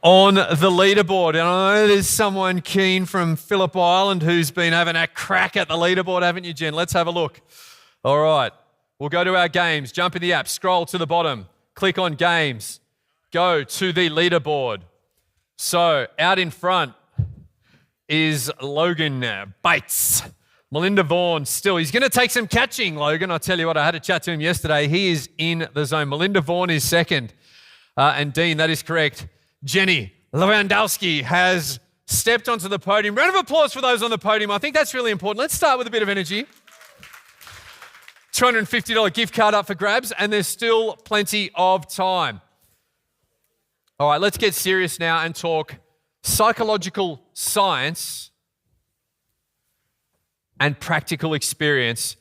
on the leaderboard. And I know there's someone keen from Phillip Island who's been having a crack at the leaderboard, haven't you, Jen? Let's have a look. All right, we'll go to our games. Jump in the app, scroll to the bottom, click on games, go to the leaderboard. So out in front is Logan Bates. Melinda Vaughan still. He's going to take some catching, Logan. I tell you what, I had a chat to him yesterday. He is in the zone. Melinda Vaughan is second. And Dean, that is correct. Jenny Lewandowski has stepped onto the podium. Round of applause for those on the podium. I think that's really important. Let's start with a bit of energy. $250 gift card up for grabs, and there's still plenty of time. All right, let's get serious now and talk psychological science and practical experience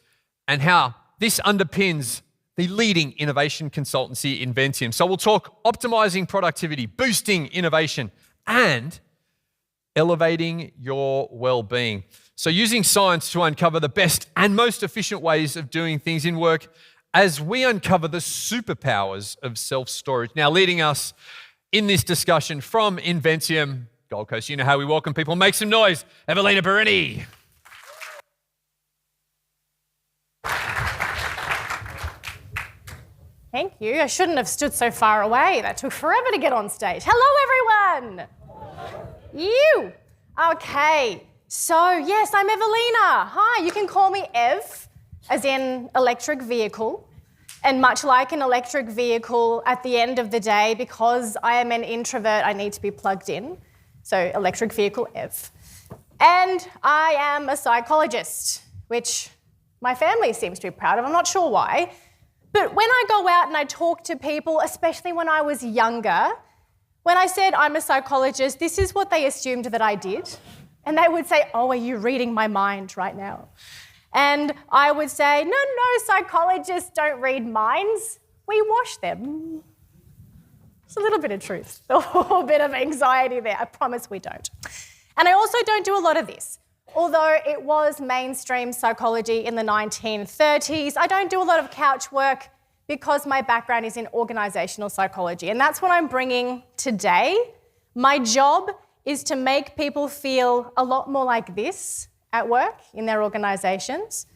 and how this underpins the leading innovation consultancy Inventium. So we'll talk optimizing productivity, boosting innovation, and elevating your well-being. So using science to uncover the best and most efficient ways of doing things in work as we uncover the superpowers of self-storage. Now, leading us in this discussion from Inventium, Gold Coast, you know how we welcome people. Make some noise, Evelina Bereni. Thank you. I shouldn't have stood so far away. That took forever to get on stage. Hello, everyone. You. Okay. So, yes, I'm Evelina. Hi, you can call me Ev, as in electric vehicle. And much like an electric vehicle, at the end of the day, because I am an introvert, I need to be plugged in. So, electric vehicle Ev. And I am a psychologist, which my family seems to be proud of. I'm not sure why. But when I go out and I talk to people, especially when I was younger, when I said I'm a psychologist, this is what they assumed that I did. And they would say, oh, are you reading my mind right now? And I would say, no, psychologists don't read minds. We wash them. It's a little bit of truth, a little bit of anxiety there. I promise we don't. And I also don't do a lot of this. Although it was mainstream psychology in the 1930s, I don't do a lot of couch work because my background is in organisational psychology. And that's what I'm bringing today. My job is to make people feel a lot more like this at work in their organisations.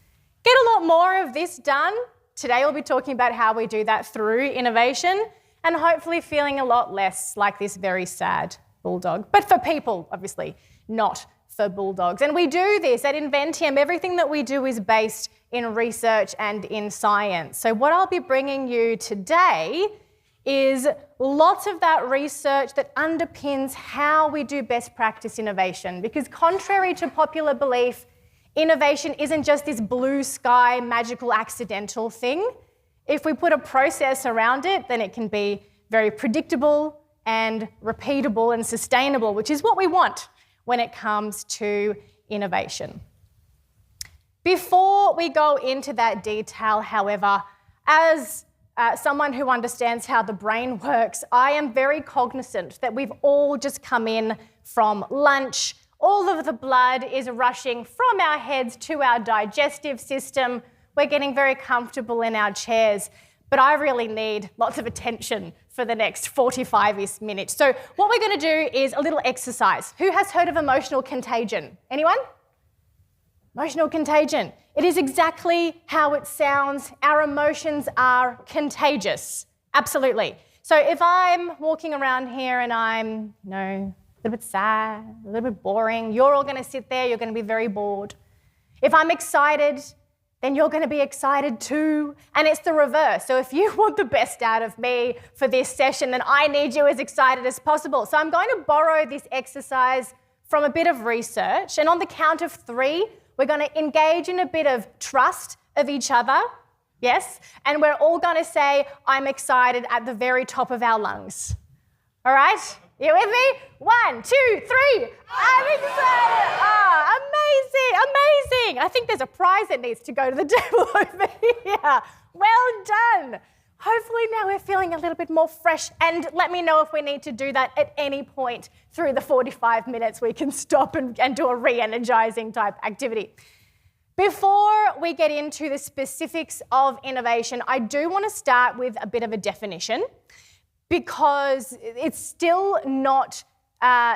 Get a lot more of this done. Today we'll be talking about how we do that through innovation and hopefully feeling a lot less like this very sad bulldog. But for people, obviously, not for bulldogs. And we do this at Inventium. Everything that we do is based in research and in science. So what I'll be bringing you today is lots of that research that underpins how we do best practice innovation. Because contrary to popular belief, innovation isn't just this blue sky, magical, accidental thing. If we put a process around it, then it can be very predictable and repeatable and sustainable, which is what we want when it comes to innovation. Before we go into that detail, however, as someone who understands how the brain works, I am very cognizant that we've all just come in from lunch. All of the blood is rushing from our heads to our digestive system. We're getting very comfortable in our chairs, but I really need lots of attention for the next 45-ish minutes. So what we're going to do is a little exercise. Who has heard of emotional contagion? Anyone? Emotional contagion. It is exactly how it sounds. Our emotions are contagious. Absolutely. So if I'm walking around here and I'm, a little bit sad, a little bit boring, you're all going to sit there, you're going to be very bored. If I'm excited, then you're going to be excited too. And it's the reverse. So if you want the best out of me for this session, then I need you as excited as possible. So I'm going to borrow this exercise from a bit of research. And on the count of 3, we're going to engage in a bit of trust of each other. Yes? And we're all going to say, I'm excited at the very top of our lungs. All right? You with me? 1, 2, 3. I'm excited. Ah, amazing. I think there's a prize that needs to go to the table over here. Well done. Hopefully now we're feeling a little bit more fresh, and let me know if we need to do that at any point through the 45 minutes. We can stop and do a re-energizing type activity. Before we get into the specifics of innovation, I do want to start with a bit of a definition. because it's still not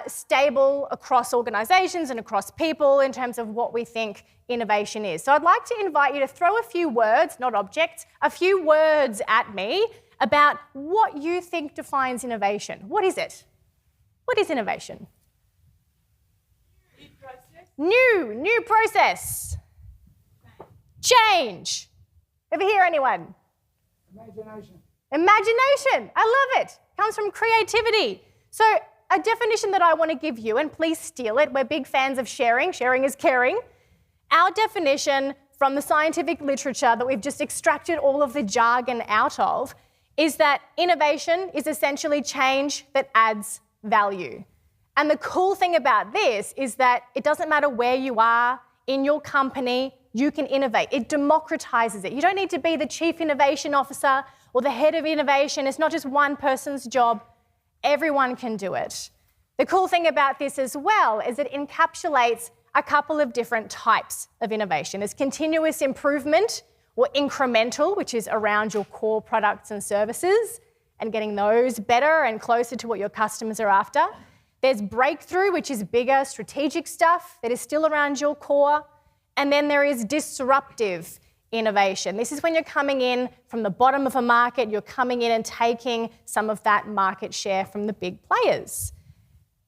stable across organizations and across people in terms of what we think innovation is. So I'd like to invite you to throw a few words, not objects, a few words at me about what you think defines innovation. What is it? What is innovation? New process. New process. Change. Ever hear anyone? Imagination. Imagination. I love it. Comes from creativity. So a definition that I want to give you, and please steal it. We're big fans of sharing. Sharing is caring. Our definition from the scientific literature that we've just extracted all of the jargon out of is that innovation is essentially change that adds value. And the cool thing about this is that it doesn't matter where you are in your company, you can innovate. It democratizes it. You don't need to be the chief innovation officer or the head of innovation. It's not just one person's job. Everyone can do it. The cool thing about this as well is it encapsulates a couple of different types of innovation. There's continuous improvement or incremental, which is around your core products and services and getting those better and closer to what your customers are after. There's breakthrough, which is bigger strategic stuff that is still around your core. And then there is disruptive innovation. This is when you're coming in from the bottom of a market, you're coming in and taking some of that market share from the big players.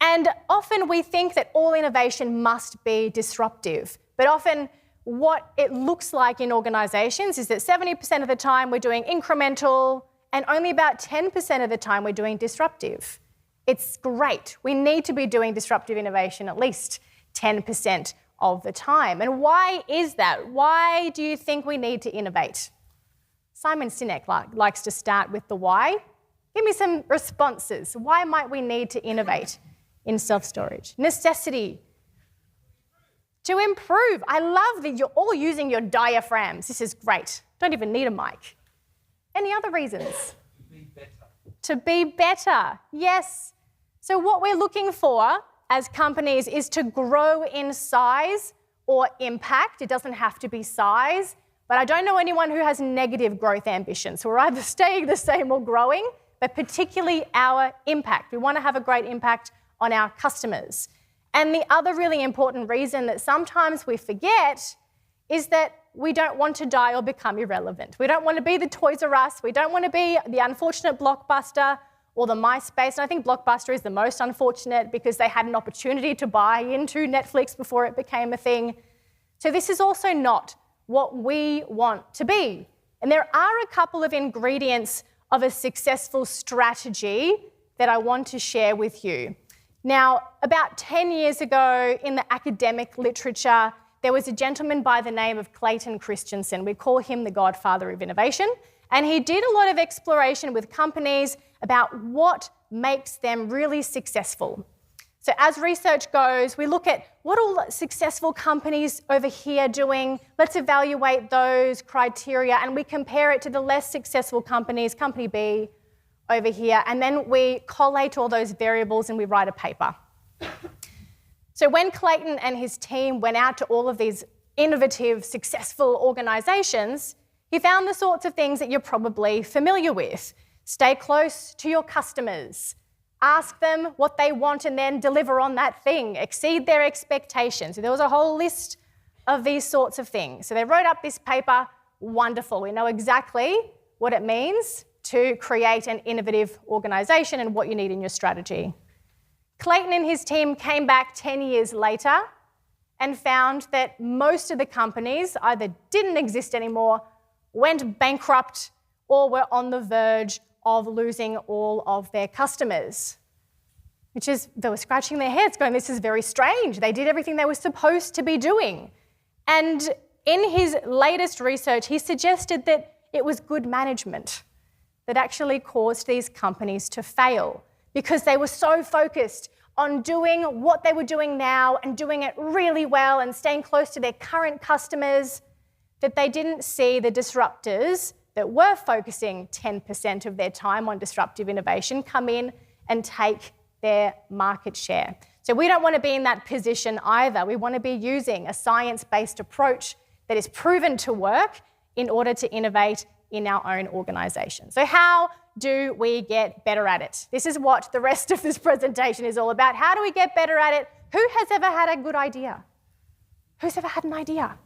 And often we think that all innovation must be disruptive, but often what it looks like in organizations is that 70% of the time we're doing incremental and only about 10% of the time we're doing disruptive. It's great. We need to be doing disruptive innovation at least 10% of the time. And why is that? Why do you think we need to innovate? Simon Sinek likes to start with the why. Give me some responses. Why might we need to innovate in self-storage? Necessity. To improve. I love that you're all using your diaphragms. This is great. Don't even need a mic. Any other reasons? To be better. To be better. Yes. So what we're looking for as companies is to grow in size or impact. It doesn't have to be size, but I don't know anyone who has negative growth ambitions. So we're either staying the same or growing, but particularly our impact. We want to have a great impact on our customers. And the other really important reason that sometimes we forget is that we don't want to die or become irrelevant. We don't want to be the Toys R Us. We don't want to be the unfortunate Blockbuster or the MySpace. And I think Blockbuster is the most unfortunate because they had an opportunity to buy into Netflix before it became a thing. So this is also not what we want to be. And there are a couple of ingredients of a successful strategy that I want to share with you. Now, about 10 years ago in the academic literature, there was a gentleman by the name of Clayton Christensen. We call him the godfather of innovation. And he did a lot of exploration with companies about what makes them really successful. So as research goes, we look at what all successful companies over here doing. Let's evaluate those criteria and we compare it to the less successful companies, company B over here, and then we collate all those variables and we write a paper. So when Clayton and his team went out to all of these innovative, successful organizations, he found the sorts of things that you're probably familiar with. Stay close to your customers. Ask them what they want and then deliver on that thing. Exceed their expectations. So there was a whole list of these sorts of things. So they wrote up this paper. Wonderful. We know exactly what it means to create an innovative organization and what you need in your strategy. Clayton and his team came back 10 years later and found that most of the companies either didn't exist anymore, went bankrupt, or were on the verge of losing all of their customers. Which is, they were scratching their heads going, this is very strange. They did everything they were supposed to be doing. And in his latest research, he suggested that it was good management that actually caused these companies to fail because they were so focused on doing what they were doing now and doing it really well and staying close to their current customers that they didn't see the disruptors that were focusing 10% of their time on disruptive innovation come in and take their market share. So we don't want to be in that position either. We want to be using a science-based approach that is proven to work in order to innovate in our own organisation. So how do we get better at it? This is what the rest of this presentation is all about. How do we get better at it? Who has ever had a good idea? Who's ever had an idea?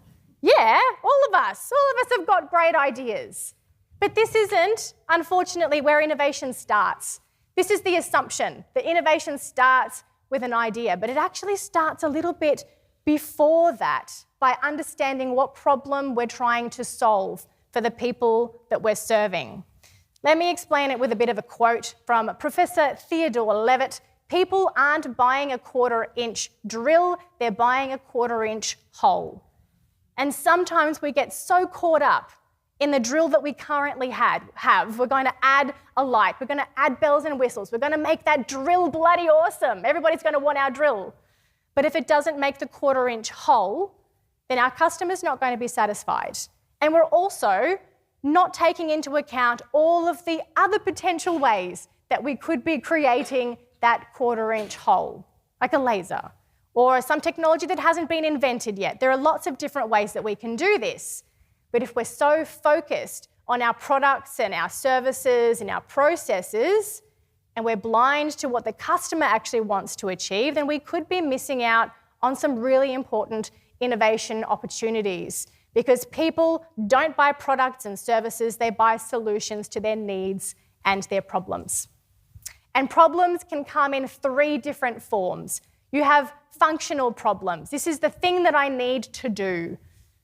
Yeah, all of us. All of us have got great ideas. But this isn't, unfortunately, where innovation starts. This is the assumption that innovation starts with an idea, but it actually starts a little bit before that by understanding what problem we're trying to solve for the people that we're serving. Let me explain it with a bit of a quote from Professor Theodore Levitt. People aren't buying a 1/4-inch drill, they're buying a 1/4-inch hole. And sometimes we get so caught up in the drill that we currently have. We're going to add a light, we're going to add bells and whistles, we're going to make that drill bloody awesome. Everybody's going to want our drill. But if it doesn't make the 1/4-inch hole, then our customer's not going to be satisfied. And we're also not taking into account all of the other potential ways that we could be creating that 1/4-inch hole, like a laser, or some technology that hasn't been invented yet. There are lots of different ways that we can do this. But if we're so focused on our products and our services and our processes, and we're blind to what the customer actually wants to achieve, then we could be missing out on some really important innovation opportunities, because people don't buy products and services, they buy solutions to their needs and their problems. And problems can come in 3 different forms. You have functional problems. This is the thing that I need to do.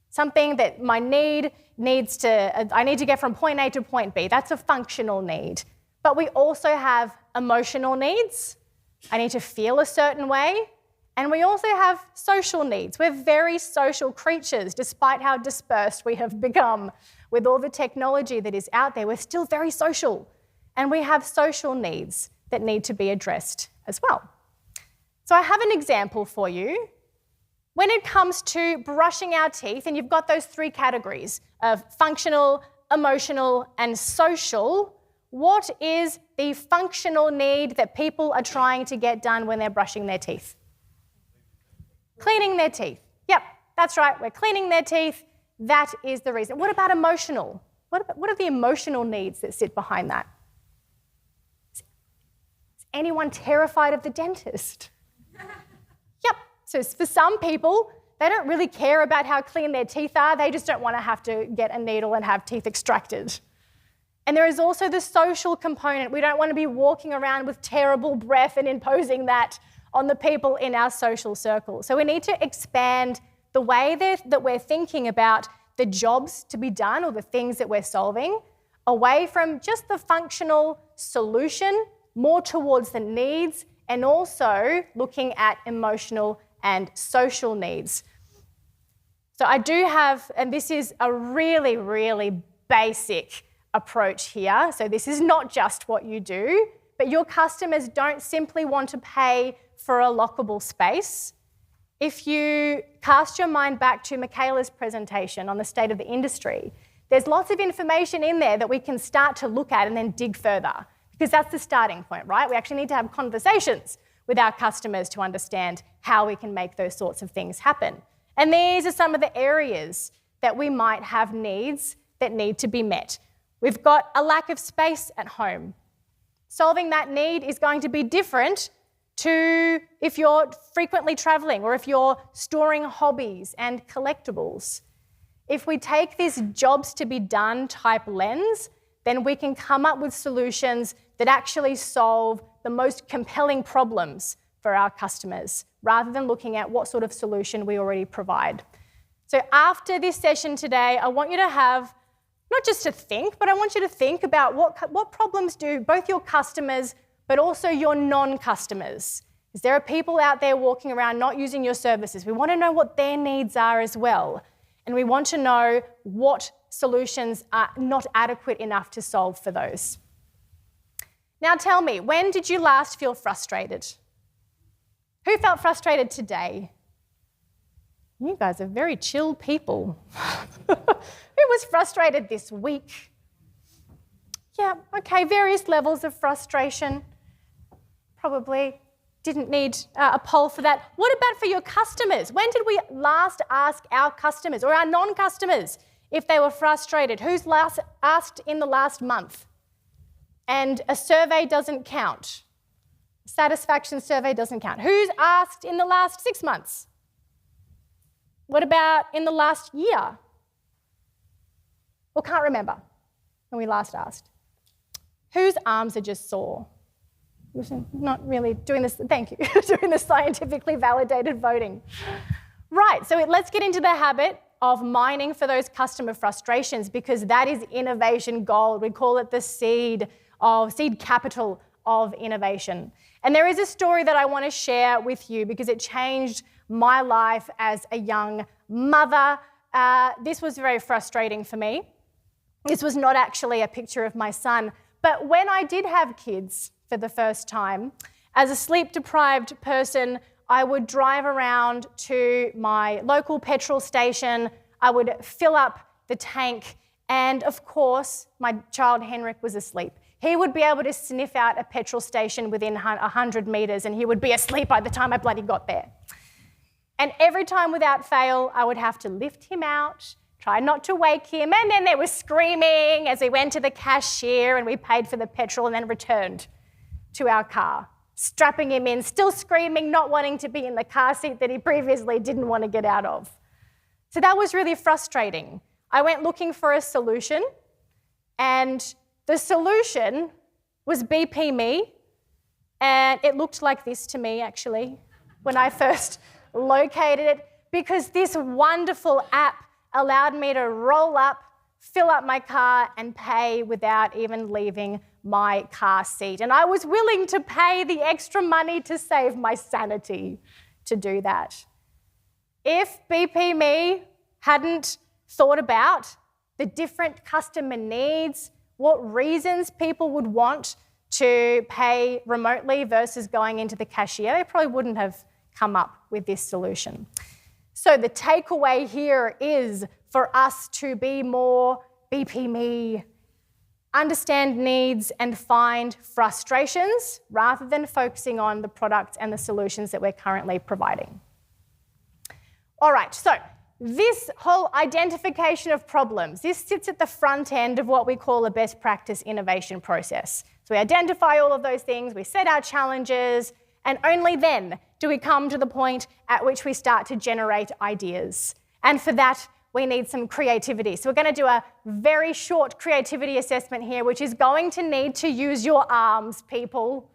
Something that I need to get from point A to point B. That's a functional need. But we also have emotional needs. I need to feel a certain way. And we also have social needs. We're very social creatures, despite how dispersed we have become. With all the technology that is out there, we're still very social. And we have social needs that need to be addressed as well. So I have an example for you. When it comes to brushing our teeth, and you've got those 3 categories of functional, emotional, and social, what is the functional need that people are trying to get done when they're brushing their teeth? Cleaning their teeth. Yep, that's right, we're cleaning their teeth. That is the reason. What about emotional? What are the emotional needs that sit behind that? Is anyone terrified of the dentist? Yep. So for some people, they don't really care about how clean their teeth are. They just don't want to have to get a needle and have teeth extracted. And there is also the social component. We don't want to be walking around with terrible breath and imposing that on the people in our social circle. So we need to expand the way that we're thinking about the jobs to be done or the things that we're solving, away from just the functional solution, more towards the needs, and also looking at emotional and social needs. So I do have, and this is a really, really basic approach here. So this is not just what you do, but your customers don't simply want to pay for a lockable space. If you cast your mind back to Michaela's presentation on the state of the industry, there's lots of information in there that we can start to look at and then dig further, because that's the starting point, right? We actually need to have conversations with our customers to understand how we can make those sorts of things happen. And these are some of the areas that we might have needs that need to be met. We've got a lack of space at home. Solving that need is going to be different to if you're frequently traveling or if you're storing hobbies and collectibles. If we take this jobs to be done type lens, then we can come up with solutions that actually solve the most compelling problems for our customers, rather than looking at what sort of solution we already provide. So after this session today, I want you to have, not just to think, but I want you to think about what problems do both your customers but also your non-customers. Because there are people out there walking around not using your services. We want to know what their needs are as well. And we want to know what solutions are not adequate enough to solve for those. Now tell me, when did you last feel frustrated? Who felt frustrated today? You guys are very chill people. Who was frustrated this week? Yeah, okay, various levels of frustration. Probably didn't need a poll for that. What about for your customers? When did we last ask our customers or our non-customers if they were frustrated? Who's last asked in the last month? and a survey doesn't count. Satisfaction survey doesn't count. Who's asked in the last 6 months? What about in the last year? Or can't remember when we last asked. Whose arms are just sore? Not really doing this, thank you, doing the scientifically validated voting. Right, so let's get into the habit of mining for those customer frustrations, because that is innovation gold. We call it the seed capital of innovation. And there is a story that I want to share with you because it changed my life as a young mother. This was very frustrating for me. This was not actually a picture of my son, but when I did have kids for the first time, as a sleep-deprived person, I would drive around to my local petrol station, I would fill up the tank, and of course, my child Henrik was asleep. He would be able to sniff out a petrol station within 100 metres, and he would be asleep by the time I bloody got there. And every time without fail, I would have to lift him out, try not to wake him, and then there was screaming as we went to the cashier and we paid for the petrol and then returned to our car, strapping him in, still screaming, not wanting to be in the car seat that he previously didn't want to get out of. So that was really frustrating. I went looking for a solution, and the solution was BP Me, and it looked like this to me, actually, when I first located it, because this wonderful app allowed me to roll up, fill up my car, and pay without even leaving my car seat. And I was willing to pay the extra money to save my sanity to do that. If BP Me hadn't thought about the different customer needs, what reasons people would want to pay remotely versus going into the cashier, they probably wouldn't have come up with this solution. So the takeaway here is for us to be more BP Me, understand needs and find frustrations rather than focusing on the products and the solutions that we're currently providing. All right, so this whole identification of problems, this sits at the front end of what we call a best practice innovation process. So we identify all of those things, we set our challenges, and only then do we come to the point at which we start to generate ideas. And for that, we need some creativity. So we're going to do a very short creativity assessment here, which is going to need to use your arms, people.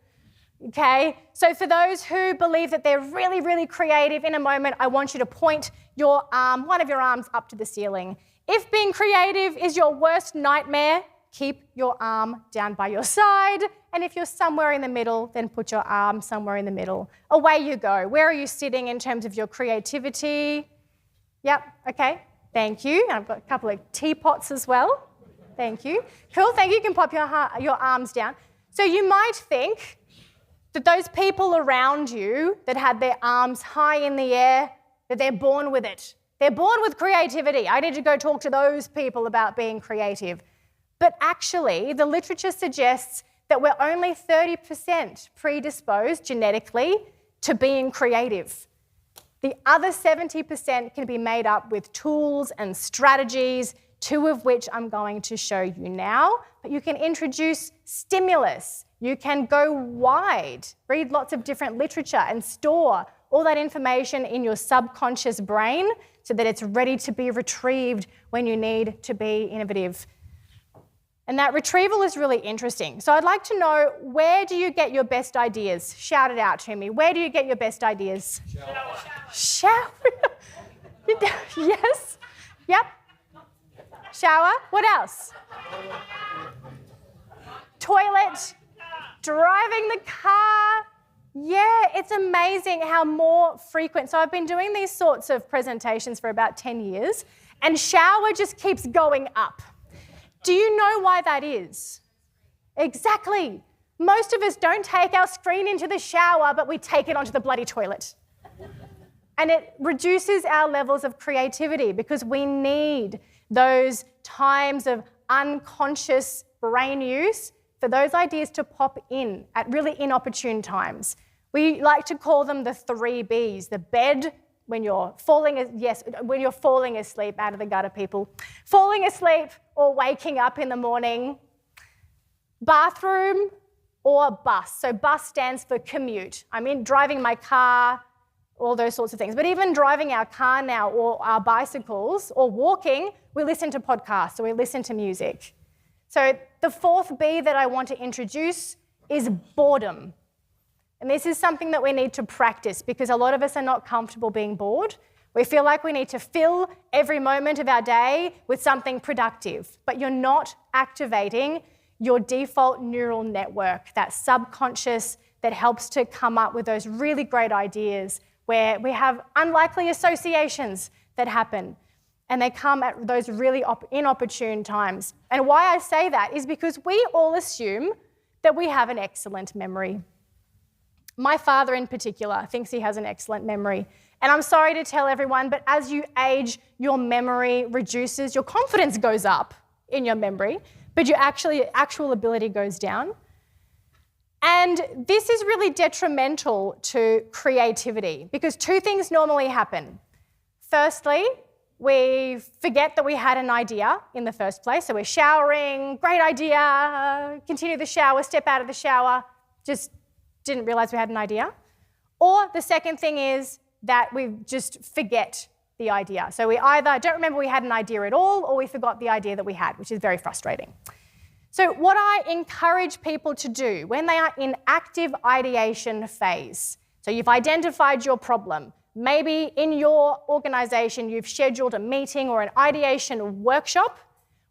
Okay? So for those who believe that they're really, really creative, in a moment, I want you to point your arm, one of your arms, up to the ceiling. If being creative is your worst nightmare, keep your arm down by your side. And if you're somewhere in the middle, then put your arm somewhere in the middle. Away you go. Where are you sitting in terms of your creativity? Yep, okay. Thank you. And I've got a couple of teapots as well. Thank you. Cool, thank you. You can pop your arms down. So you might think that those people around you that had their arms high in the air, that they're born with it. They're born with creativity. I need to go talk to those people about being creative. But actually, the literature suggests that we're only 30% predisposed genetically to being creative. The other 70% can be made up with tools and strategies, 2 of which I'm going to show you now. But you can introduce stimulus. You can go wide, read lots of different literature and store all that information in your subconscious brain so that it's ready to be retrieved when you need to be innovative. And that retrieval is really interesting. So I'd like to know, where do you get your best ideas? Shout it out to me. Where do you get your best ideas? Shower. Yes. Yep. Shower. What else? Toilet. Driving the car. Yeah, it's amazing how more frequent. So I've been doing these sorts of presentations for about 10 years, and shower just keeps going up. Do you know why that is? Exactly. Most of us don't take our screen into the shower, but we take it onto the bloody toilet. And it reduces our levels of creativity because we need those times of unconscious brain use for those ideas to pop in at really inopportune times. We like to call them the 3 Bs, the bed, when you're falling asleep, out of the gutter, people. Falling asleep or waking up in the morning. bathroom or bus. So bus stands for commute. I mean, driving my car, all those sorts of things. But even driving our car now or our bicycles or walking, we listen to podcasts or we listen to music. So the fourth B that I want to introduce is boredom. And this is something that we need to practice because a lot of us are not comfortable being bored. We feel like we need to fill every moment of our day with something productive, but you're not activating your default neural network, that subconscious that helps to come up with those really great ideas where we have unlikely associations that happen and they come at those really inopportune times. And why I say that is because we all assume that we have an excellent memory. My father in particular thinks he has an excellent memory. And I'm sorry to tell everyone, but as you age, your memory reduces, your confidence goes up in your memory, but your actual ability goes down. And this is really detrimental to creativity because two things normally happen. Firstly, we forget that we had an idea in the first place. So we're showering, great idea, continue the shower, step out of the shower, just didn't realize we had an idea. Or the second thing is that we just forget the idea. So we either don't remember we had an idea at all or we forgot the idea that we had, which is very frustrating. So what I encourage people to do when they are in active ideation phase, so you've identified your problem, maybe in your organisation you've scheduled a meeting or an ideation workshop,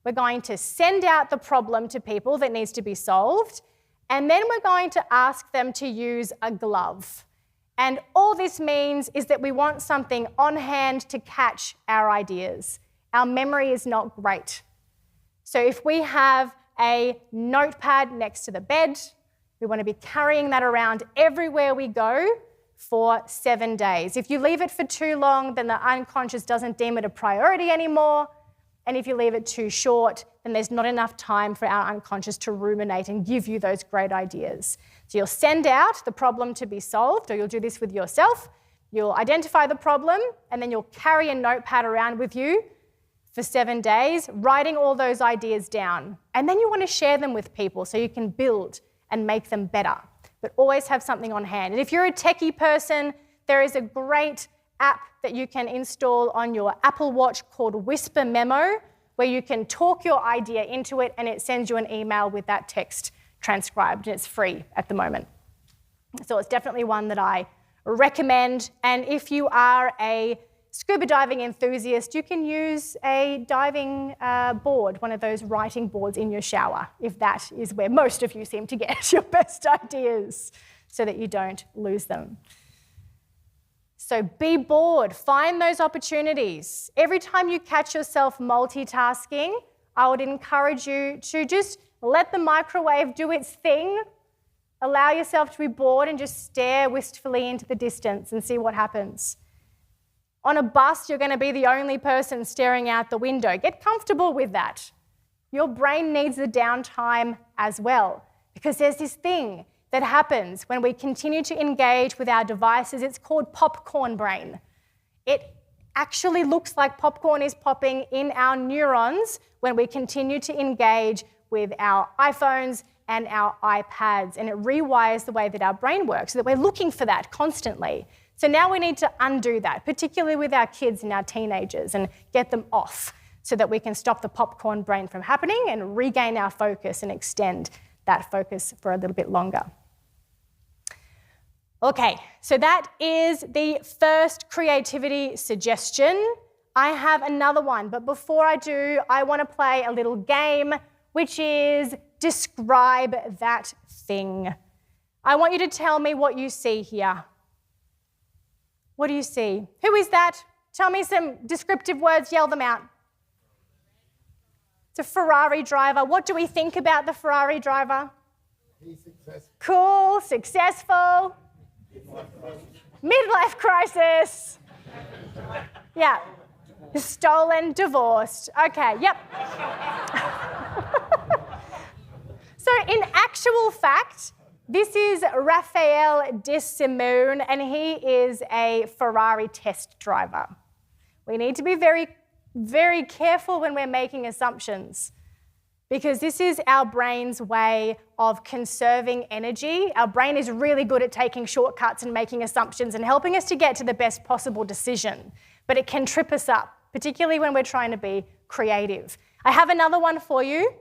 we're going to send out the problem to people that needs to be solved, and then we're going to ask them to use a glove. And all this means is that we want something on hand to catch our ideas. Our memory is not great. So if we have a notepad next to the bed, we want to be carrying that around everywhere we go for 7 days. If you leave it for too long, then the unconscious doesn't deem it a priority anymore. And if you leave it too short, then there's not enough time for our unconscious to ruminate and give you those great ideas. So you'll send out the problem to be solved, or you'll do this with yourself. You'll identify the problem, and then you'll carry a notepad around with you for 7 days, writing all those ideas down. And then you want to share them with people so you can build and make them better. But always have something on hand. And if you're a techie person, there is a great app that you can install on your Apple Watch called Whisper Memo, where you can talk your idea into it and it sends you an email with that text transcribed, and it's free at the moment. So it's definitely one that I recommend. And if you are a scuba diving enthusiast, you can use a diving board, one of those writing boards in your shower, if that is where most of you seem to get your best ideas, so that you don't lose them. So be bored, find those opportunities. Every time you catch yourself multitasking, I would encourage you to just let the microwave do its thing, allow yourself to be bored and just stare wistfully into the distance and see what happens. On a bus, you're going to be the only person staring out the window. Get comfortable with that. Your brain needs the downtime as well, because there's this thing that happens when we continue to engage with our devices. It's called popcorn brain. It actually looks like popcorn is popping in our neurons when we continue to engage with our iPhones and our iPads, and it rewires the way that our brain works so that we're looking for that constantly. So now we need to undo that, particularly with our kids and our teenagers, and get them off so that we can stop the popcorn brain from happening and regain our focus and extend that focus for a little bit longer. Okay, so that is the first creativity suggestion. I have another one, but before I do, I want to play a little game, which is describe that thing. I want you to tell me what you see here. What do you see? Who is that? Tell me some descriptive words, yell them out. It's a Ferrari driver. What do we think about the Ferrari driver? He's successful. Cool, successful. Midlife crisis. Yeah. Stolen, divorced. Okay, yep. So in actual fact, this is Raphael de Simone, and he is a Ferrari test driver. We need to be very, very careful when we're making assumptions. because this is our brain's way of conserving energy. Our brain is really good at taking shortcuts and making assumptions and helping us to get to the best possible decision, but it can trip us up, particularly when we're trying to be creative. I have another one for you.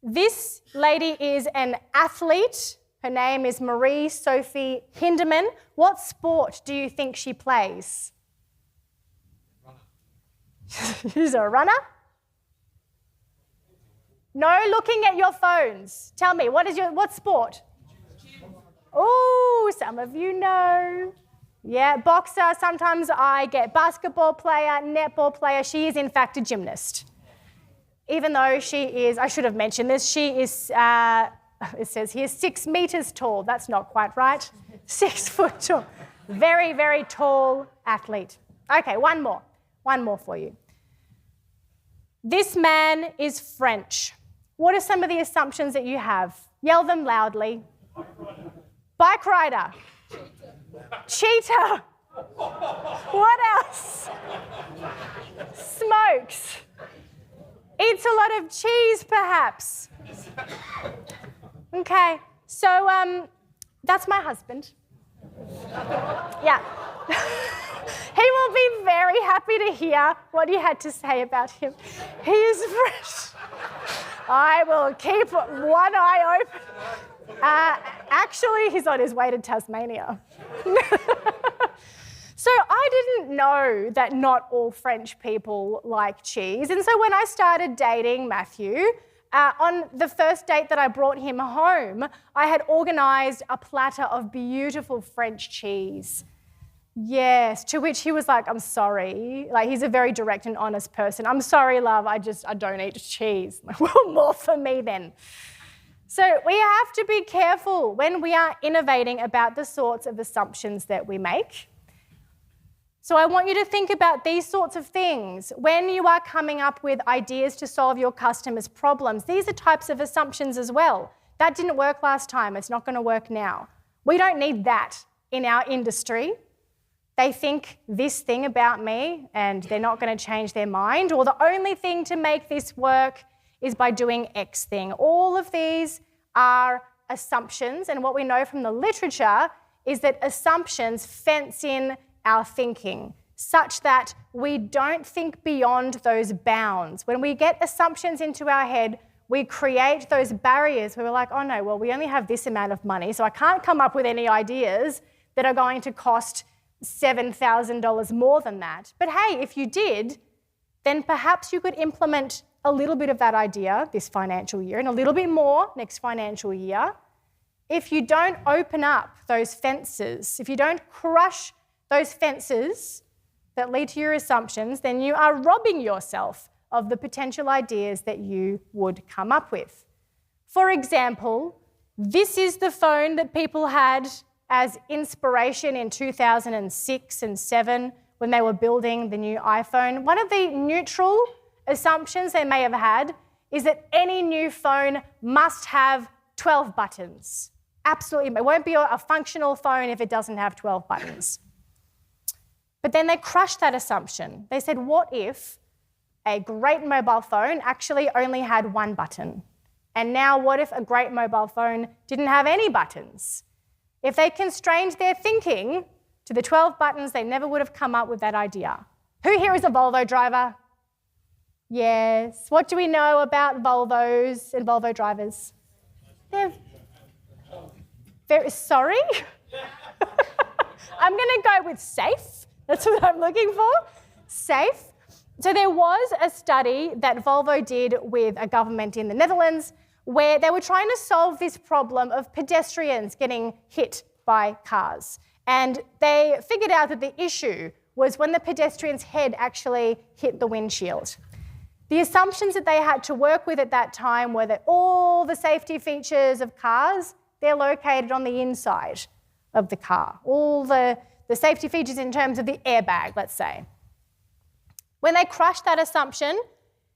This lady is an athlete. Her name is Marie Sophie Hinderman. What sport do you think she plays? She's a runner? No looking at your phones. Tell me, what sport? Oh, some of you know. Yeah, boxer. Sometimes I get basketball player, netball player. She is in fact a gymnast. Even though she is, I should have mentioned this, she is, it says here, 6 meters tall. That's not quite right. 6 foot tall. Very, very tall athlete. Okay, one more for you. This man is French. What are some of the assumptions that you have? Yell them loudly. Bike rider. Cheetah. What else? Smokes. Eats a lot of cheese, perhaps. Okay, so that's my husband. Yeah. He will be very happy to hear what you had to say about him. He is fresh. I will keep one eye open. Actually, he's on his way to Tasmania. So I didn't know that not all French people like cheese. And so when I started dating Matthew, on the first date that I brought him home, I had organised a platter of beautiful French cheese. Yes, to which he was like, I'm sorry. Like, he's a very direct and honest person. I'm sorry, love, I don't eat cheese. Well, more for me then. So we have to be careful when we are innovating about the sorts of assumptions that we make. So I want you to think about these sorts of things. When you are coming up with ideas to solve your customers' problems, these are types of assumptions as well. That didn't work last time, it's not going to work now. We don't need that in our industry. They think this thing about me and they're not going to change their mind, or the only thing to make this work is by doing X thing. All of these are assumptions, and what we know from the literature is that assumptions fence in our thinking such that we don't think beyond those bounds. When we get assumptions into our head, we create those barriers where we're like, oh no, well, we only have this amount of money, so I can't come up with any ideas that are going to cost $7,000 more than that. But hey, if you did, then perhaps you could implement a little bit of that idea this financial year and a little bit more next financial year. If you don't open up those fences, if you don't crush those fences that lead to your assumptions, then you are robbing yourself of the potential ideas that you would come up with. For example, this is the phone that people had as inspiration in 2006 and 2007 when they were building the new iPhone. One of the neutral assumptions they may have had is that any new phone must have 12 buttons. Absolutely, it won't be a functional phone if it doesn't have 12 buttons. But then they crushed that assumption. They said, what if a great mobile phone actually only had one button? And now what if a great mobile phone didn't have any buttons? If they constrained their thinking to the 12 buttons, they never would have come up with that idea. Who here is a Volvo driver? Yes. What do we know about Volvos and Volvo drivers? They're very sorry? I'm going to go with safe. That's what I'm looking for. Safe. So there was a study that Volvo did with a government in the Netherlands where they were trying to solve this problem of pedestrians getting hit by cars. And they figured out that the issue was when the pedestrian's head actually hit the windshield. The assumptions that they had to work with at that time were that all the safety features of cars, they're located on the inside of the car. All the safety features in terms of the airbag, let's say. When they crushed that assumption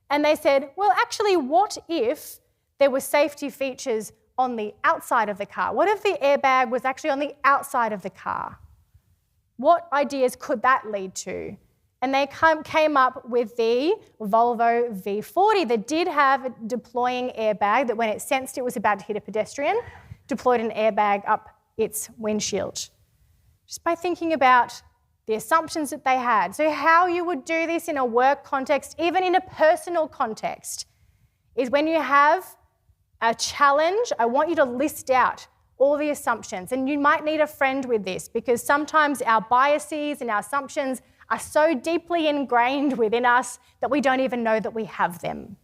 and they said, well, actually, what if there were safety features on the outside of the car? What if the airbag was actually on the outside of the car? What ideas could that lead to? and they came up with the Volvo V40 that did have a deploying airbag that when it sensed it was about to hit a pedestrian, deployed an airbag up its windshield. Just by thinking about the assumptions that they had. So how you would do this in a work context, even in a personal context, is when you have a challenge, I want you to list out all the assumptions. And you might need a friend with this because sometimes our biases and our assumptions are so deeply ingrained within us that we don't even know that we have them.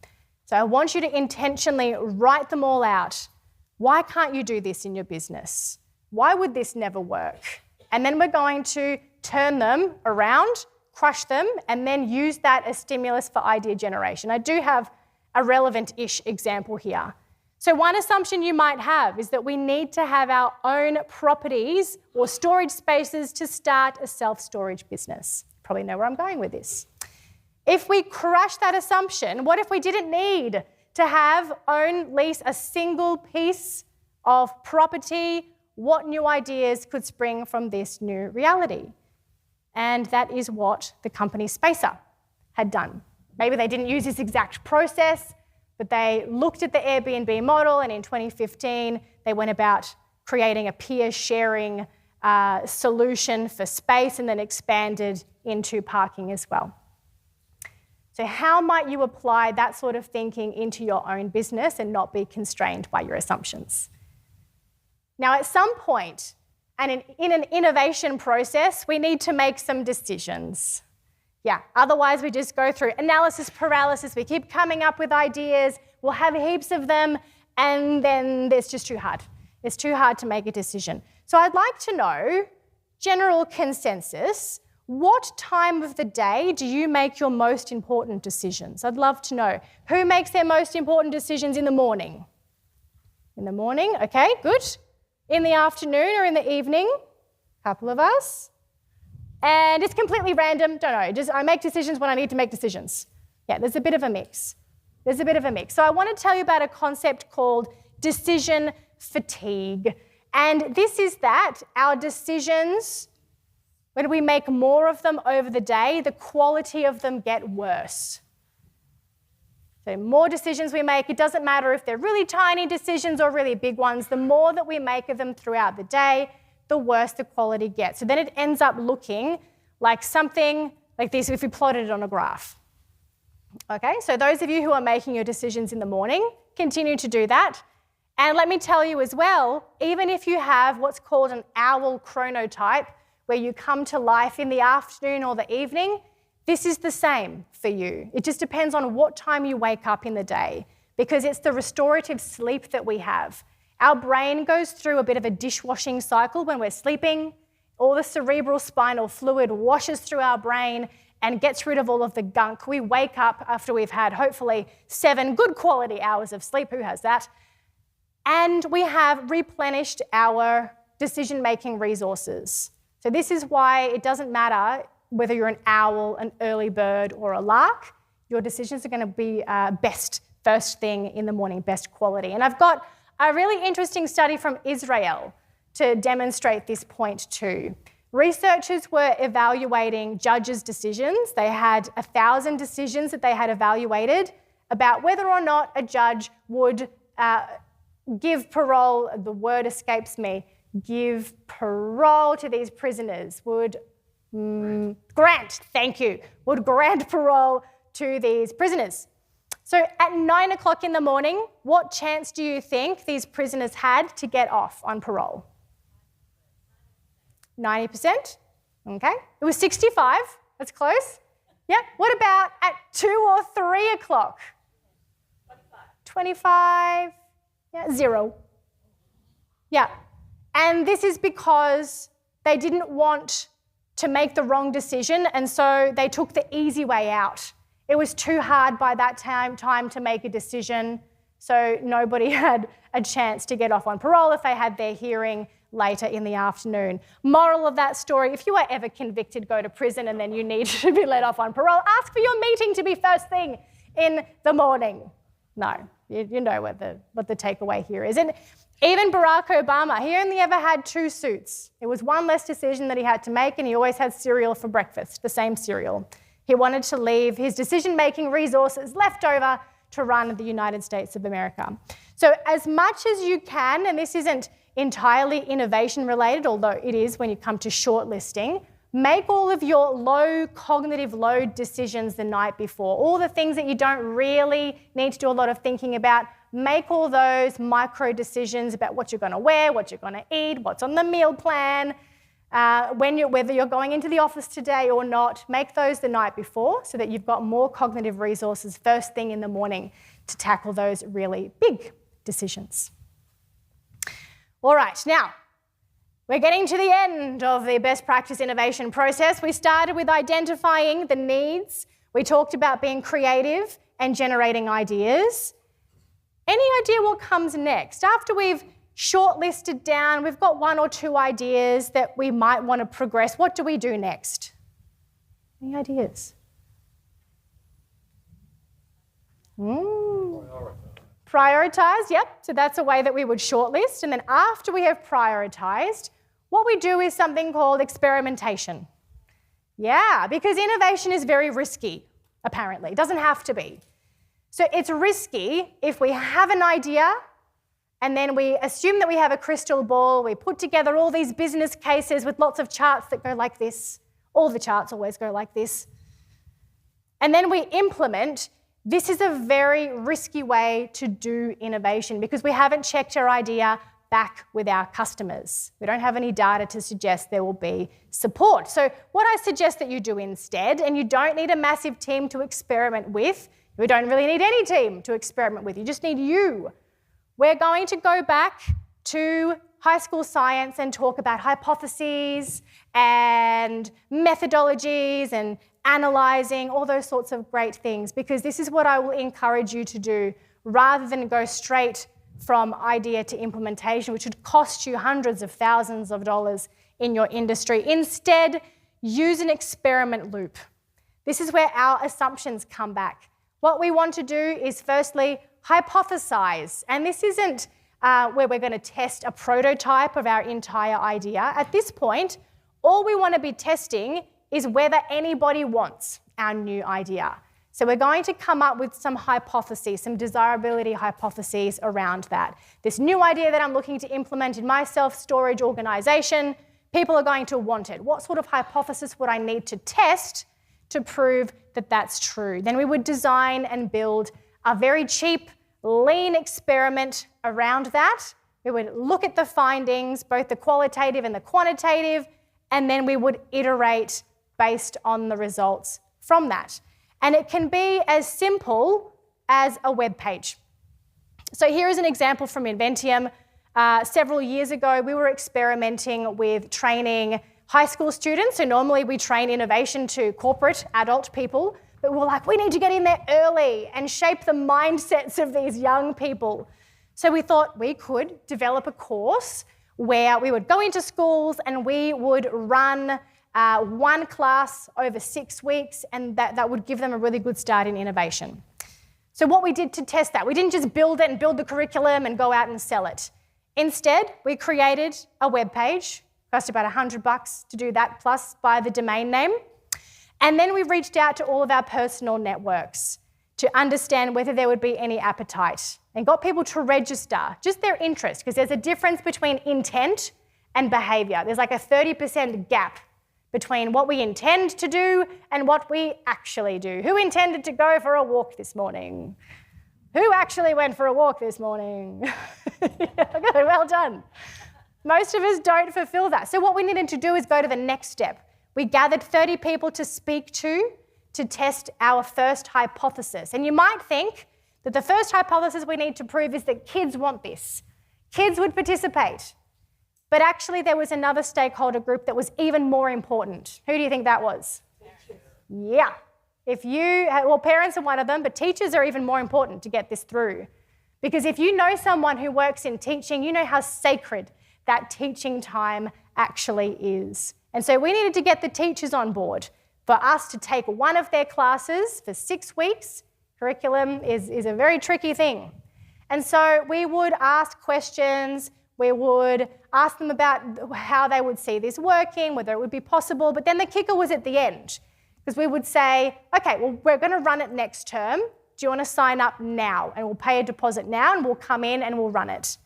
So I want you to intentionally write them all out. Why can't you do this in your business? Why would this never work? And then we're going to turn them around, crush them, and then use that as stimulus for idea generation. I do have a relevant-ish example here. So one assumption you might have is that we need to have our own properties or storage spaces to start a self-storage business. Probably know where I'm going with this. If we crush that assumption, what if we didn't need to lease a single piece of property? What new ideas could spring from this new reality? And that is what the company Spacer had done. Maybe they didn't use this exact process, but they looked at the Airbnb model, and in 2015, they went about creating a peer sharing solution for space and then expanded into parking as well. So how might you apply that sort of thinking into your own business and not be constrained by your assumptions? Now, at some point, and in an innovation process, we need to make some decisions. Yeah, otherwise we just go through analysis paralysis, we keep coming up with ideas, we'll have heaps of them, and then it's just too hard. It's too hard to make a decision. So I'd like to know, general consensus, what time of the day do you make your most important decisions? I'd love to know. Who makes their most important decisions in the morning? In the morning, okay, good. In the afternoon or in the evening? A couple of us. And it's completely random, don't know, I make decisions when I need to make decisions. Yeah, there's a bit of a mix. So I want to tell you about a concept called decision fatigue. And this is that our decisions, when we make more of them over the day, the quality of them get worse. So more decisions we make, it doesn't matter if they're really tiny decisions or really big ones, the more that we make of them throughout the day, the worse the quality gets. So then it ends up looking like something like this if we plotted it on a graph. Okay, so those of you who are making your decisions in the morning, continue to do that. And let me tell you as well, even if you have what's called an owl chronotype, where you come to life in the afternoon or the evening, this is the same for you. It just depends on what time you wake up in the day, because it's the restorative sleep that we have. Our brain goes through a bit of a dishwashing cycle when we're sleeping. All the cerebral spinal fluid washes through our brain and gets rid of all of the gunk. We wake up after we've had hopefully 7 good quality hours of sleep. Who has that? And we have replenished our decision-making resources. So this is why it doesn't matter whether you're an owl, an early bird, or a lark. Your decisions are going to be best first thing in the morning, best quality. And I've got a really interesting study from Israel to demonstrate this point too. Researchers were evaluating judges' decisions. They had 1,000 decisions that they had evaluated about whether or not a judge would give parole, the word escapes me, give parole to these prisoners, would grant parole to these prisoners. So at 9 o'clock in the morning, what chance do you think these prisoners had to get off on parole? 90%? Okay. It was 65. That's close. Yeah. What about at 2 or 3 o'clock? 25. Yeah, 0. Yeah. And this is because they didn't want to make the wrong decision, and so they took the easy way out. It was too hard by that time to make a decision, so nobody had a chance to get off on parole if they had their hearing later in the afternoon. Moral of that story, if you are ever convicted, go to prison and then you need to be let off on parole, ask for your meeting to be first thing in the morning. No, you know what the takeaway here is. And even Barack Obama, he only ever had 2 suits. It was one less decision that he had to make, and he always had cereal for breakfast, the same cereal. He wanted to leave his decision-making resources left over to run the United States of America. So as much as you can, and this isn't entirely innovation related, although it is when you come to shortlisting, make all of your low cognitive load decisions the night before. All the things that you don't really need to do a lot of thinking about, make all those micro decisions about what you're going to wear, what you're going to eat, what's on the meal plan, whether you're going into the office today or not. Make those the night before so that you've got more cognitive resources first thing in the morning to tackle those really big decisions. All right, now, we're getting to the end of the best practice innovation process. We started with identifying the needs. We talked about being creative and generating ideas. Any idea what comes next? After we've shortlisted down, we've got 1 or 2 ideas that we might want to progress. What do we do next? Any ideas? Prioritize, yep. So that's a way that we would shortlist. And then after we have prioritized, what we do is something called experimentation. Yeah, because innovation is very risky, apparently. It doesn't have to be. So it's risky if we have an idea and then we assume that we have a crystal ball. We put together all these business cases with lots of charts that go like this. All the charts always go like this. And then we implement. This is a very risky way to do innovation because we haven't checked our idea back with our customers. We don't have any data to suggest there will be support. So what I suggest that you do instead, and you don't need a massive team to experiment with, we don't really need any team to experiment with, you just need you. We're going to go back to high school science and talk about hypotheses and methodologies and analysing, all those sorts of great things, because this is what I will encourage you to do rather than go straight from idea to implementation, which would cost you hundreds of thousands of dollars in your industry. Instead, use an experiment loop. This is where our assumptions come back. What we want to do is firstly hypothesize, and this isn't where we're going to test a prototype of our entire idea. At this point, all we want to be testing is whether anybody wants our new idea. So we're going to come up with some hypotheses, some desirability hypotheses around that. This new idea that I'm looking to implement in my self-storage organisation, people are going to want it. What sort of hypothesis would I need to test to prove that that's true? Then we would design and build a very cheap, lean experiment around that. We would look at the findings, both the qualitative and the quantitative, and then we would iterate based on the results from that. And it can be as simple as a web page. So here is an example from Inventium. Several years ago, we were experimenting with training high school students. So normally we train innovation to corporate adult people, but we were like, we need to get in there early and shape the mindsets of these young people. So we thought we could develop a course where we would go into schools and we would run one class over 6 weeks, and that would give them a really good start in innovation. So what we did to test that, we didn't just build it and build the curriculum and go out and sell it. Instead, we created a web page, cost about $100 to do that, plus buy the domain name. And then we reached out to all of our personal networks to understand whether there would be any appetite and got people to register, just their interest, because there's a difference between intent and behaviour. There's like a 30% gap between what we intend to do and what we actually do. Who intended to go for a walk this morning? Who actually went for a walk this morning? Good, well done. Most of us don't fulfill that. So what we needed to do is go to the next step. We gathered 30 people to speak to test our first hypothesis. And you might think that the first hypothesis we need to prove is that kids want this. Kids would participate. But actually there was another stakeholder group that was even more important. Who do you think that was? Yeah. Parents are one of them, but teachers are even more important to get this through. Because if you know someone who works in teaching, you know how sacred that teaching time actually is. And so we needed to get the teachers on board for us to take one of their classes for 6 weeks. Curriculum is a very tricky thing. And so we would ask questions, we would ask them about how they would see this working, whether it would be possible, but then the kicker was at the end. Because we would say, okay, well, we're going to run it next term. Do you want to sign up now? And we'll pay a deposit now and we'll come in and we'll run it.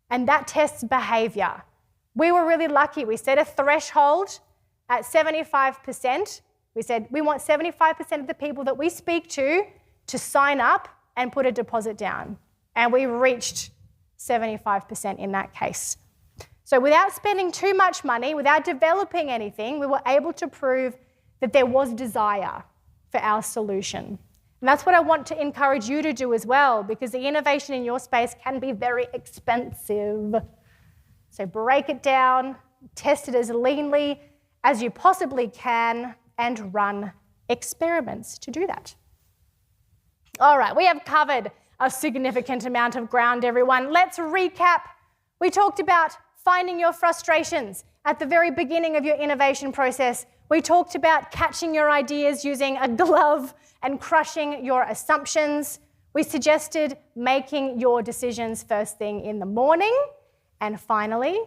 And that tests behaviour. We were really lucky. We set a threshold at 75%. We said we want 75% of the people that we speak to sign up and put a deposit down. And we reached 75% in that case. So without spending too much money, without developing anything, we were able to prove that there was desire for our solution. And that's what I want to encourage you to do as well, because the innovation in your space can be very expensive. So break it down, test it as leanly as you possibly can, and run experiments to do that. All right, we have covered a significant amount of ground, everyone. Let's recap. We talked about finding your frustrations at the very beginning of your innovation process. We talked about catching your ideas using a glove and crushing your assumptions. We suggested making your decisions first thing in the morning. And finally,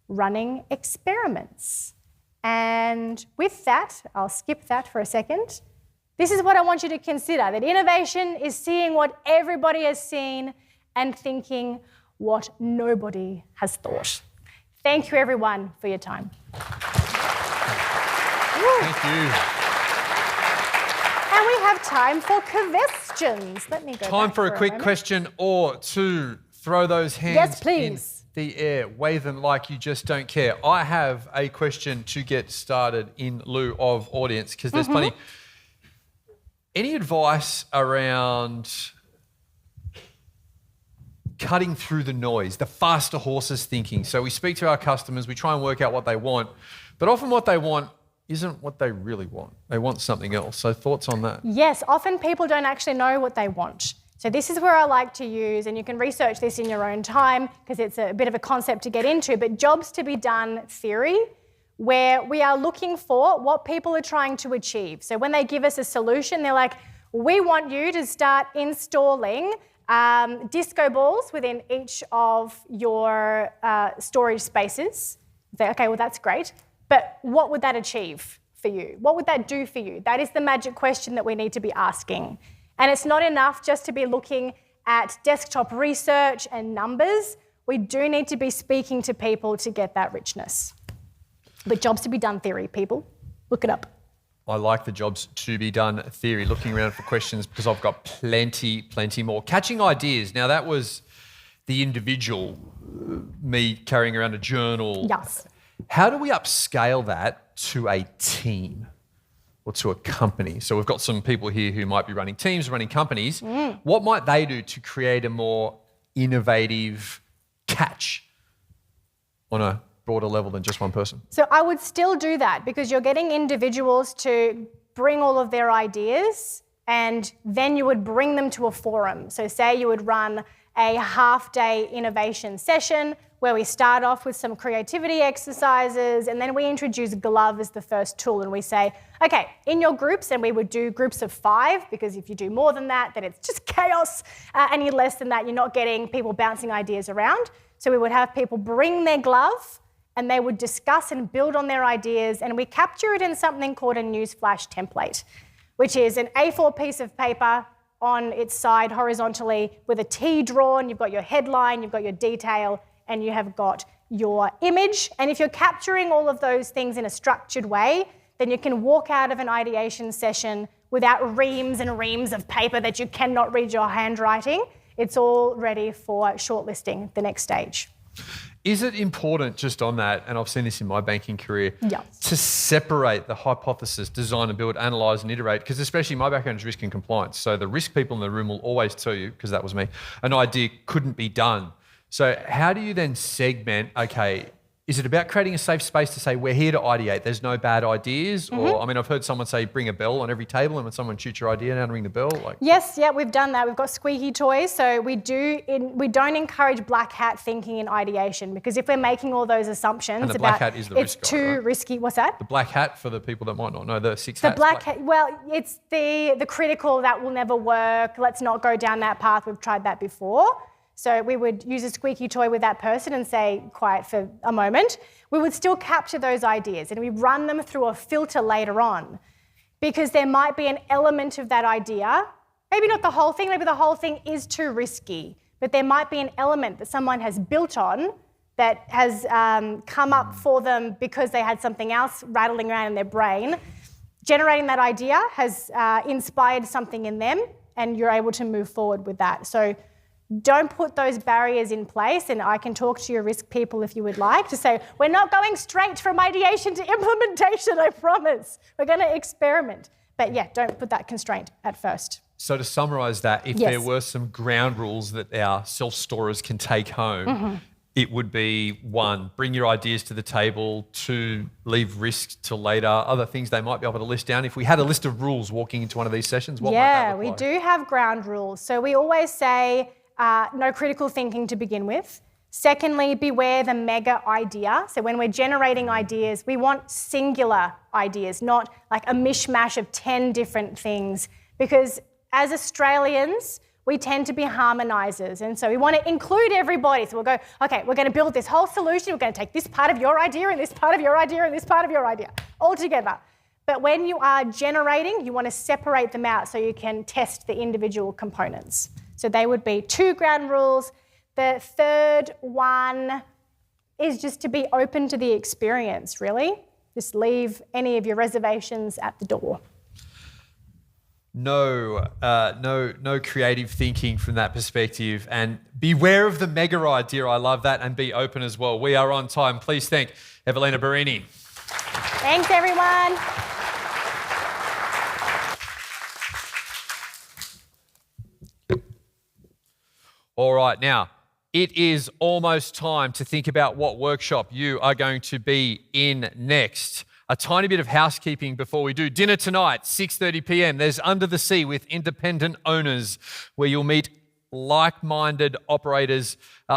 running experiments. And with that, I'll skip that for a second. This is what I want you to consider, that innovation is seeing what everybody has seen and thinking what nobody has thought. Thank you, everyone, for your time. Thank you. And we have time for questions. Let me go Time back for a quick moment. question or two. Throw those hands Yes, please. in the air. Wave them like you just don't care. I have a question to get started in lieu of audience, because there's plenty. Any advice around cutting through the noise, the faster horses thinking? So we speak to our customers, we try and work out what they want, but often what they want isn't what they really want. They want something else. So thoughts on that? Yes, often people don't actually know what they want. So this is where I like to use, and you can research this in your own time because it's a bit of a concept to get into, but jobs to be done theory, where we are looking for what people are trying to achieve. So when they give us a solution, they're like, we want you to start installing disco balls within each of your storage spaces. Say, okay, well, that's great. But what would that achieve for you? What would that do for you? That is the magic question that we need to be asking. And it's not enough just to be looking at desktop research and numbers. We do need to be speaking to people to get that richness. But jobs to be done theory, people. Look it up. I like the jobs to be done theory, looking around for questions because I've got plenty more. Catching ideas. Now, that was the individual, me carrying around a journal. Yes. How do we upscale that to a team or to a company? So we've got some people here who might be running teams, running companies. What might they do to create a more innovative catch on a broader level than just one person? So I would still do that because you're getting individuals to bring all of their ideas and then you would bring them to a forum. So say you would run a half-day innovation session where we start off with some creativity exercises and then we introduce Glove as the first tool and we say, okay, in your groups, and we would do groups of 5 because if you do more than that, then it's just chaos. Any less than that, you're not getting people bouncing ideas around. So we would have people bring their Glove and they would discuss and build on their ideas, and we capture it in something called a newsflash template, which is an A4 piece of paper on its side horizontally with a T drawn. You've got your headline, you've got your detail, and you have got your image. And if you're capturing all of those things in a structured way, then you can walk out of an ideation session without reams and reams of paper that you cannot read your handwriting. It's all ready for shortlisting, the next stage. Is it important, just on that, and I've seen this in my banking career, Yes. to separate the hypothesis, design and build, analyse and iterate? Because especially my background is risk and compliance. So the risk people in the room will always tell you, because that was me, an idea couldn't be done. So how do you then segment, okay, is it about creating a safe space to say, we're here to ideate, there's no bad ideas? Or, I mean, I've heard someone say, bring a bell on every table, and when someone shoots your idea down, ring the bell. Yes, yeah, we've done that. We've got squeaky toys. So we don't encourage black hat thinking in ideation, because if we're making all those assumptions And the about black hat is the it's risk guy, too right? risky. What's that? The black hat, for the people that might not know, the 6 The hats. black hat, well, it's the critical that will never work. Let's not go down that path. We've tried that before. So we would use a squeaky toy with that person and say, quiet for a moment. We would still capture those ideas and we run them through a filter later on. because there might be an element of that idea, maybe not the whole thing, maybe the whole thing is too risky, but there might be an element that someone has built on that has come up for them because they had something else rattling around in their brain. Generating that idea has inspired something in them, and you're able to move forward with that. So don't put those barriers in place, and I can talk to your risk people if you would like to say, we're not going straight from ideation to implementation, I promise. We're going to experiment. But yeah, don't put that constraint at first. So to summarise that, if Yes. there were some ground rules that our self-storers can take home, it would be 1, bring your ideas to the table, 2, leave risks till later, other things they might be able to list down. If we had a list of rules walking into one of these sessions, what might that look we like? do have ground rules. So we always say no critical thinking to begin with. Secondly, beware the mega idea. So when we're generating ideas, we want singular ideas, not like a mishmash of 10 different things. Because as Australians, we tend to be harmonisers. And so we want to include everybody. So we'll go, okay, we're going to build this whole solution. We're going to take this part of your idea and this part of your idea and this part of your idea all together. But when you are generating, you want to separate them out so you can test the individual components. So they would be 2 ground rules. The third one is just to be open to the experience, really. Just leave any of your reservations at the door. No creative thinking from that perspective, and beware of the mega idea. I love that, and be open as well. We are on time. Please thank Evelina Bereni. Thanks, everyone. All right, now it is almost time to think about what workshop you are going to be in next. A tiny bit of housekeeping before we do. Dinner tonight, 6:30 p.m. There's Under the Sea with independent owners, where you'll meet like-minded operators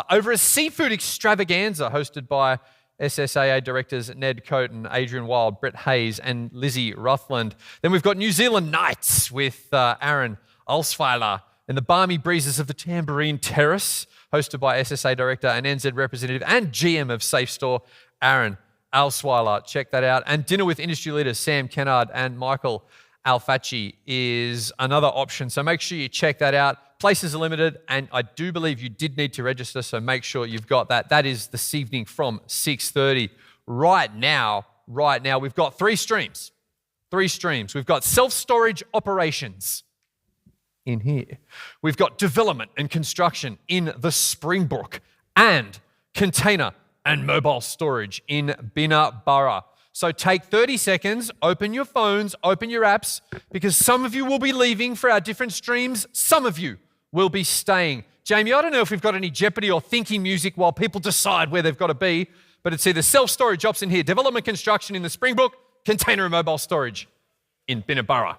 over a seafood extravaganza hosted by SSAA directors Ned Coaten, Adrian Wild, Brett Hayes and Lizzie Ruthland. Then we've got New Zealand Nights with Aaron Alsweiler and the balmy breezes of the Tambourine Terrace, hosted by SSA director and NZ representative and GM of Safe Store, Aaron Alsweiler. Check that out. And dinner with industry leaders Sam Kennard and Michael Alfacci is another option. So make sure you check that out. Places are limited, and I do believe you did need to register, so make sure you've got that. That is this evening from 6:30. Right now, we've got 3 streams. 3 streams. We've got self-storage operations in here. We've got development and construction in the Springbrook, and container and mobile storage in Binnaburra. So take 30 seconds, open your phones, open your apps, because some of you will be leaving for our different streams. Some of you will be staying. Jamie, I don't know if we've got any Jeopardy or thinking music while people decide where they've got to be, but it's either self-storage ops in here, development construction in the Springbrook, container and mobile storage in Binnaburra.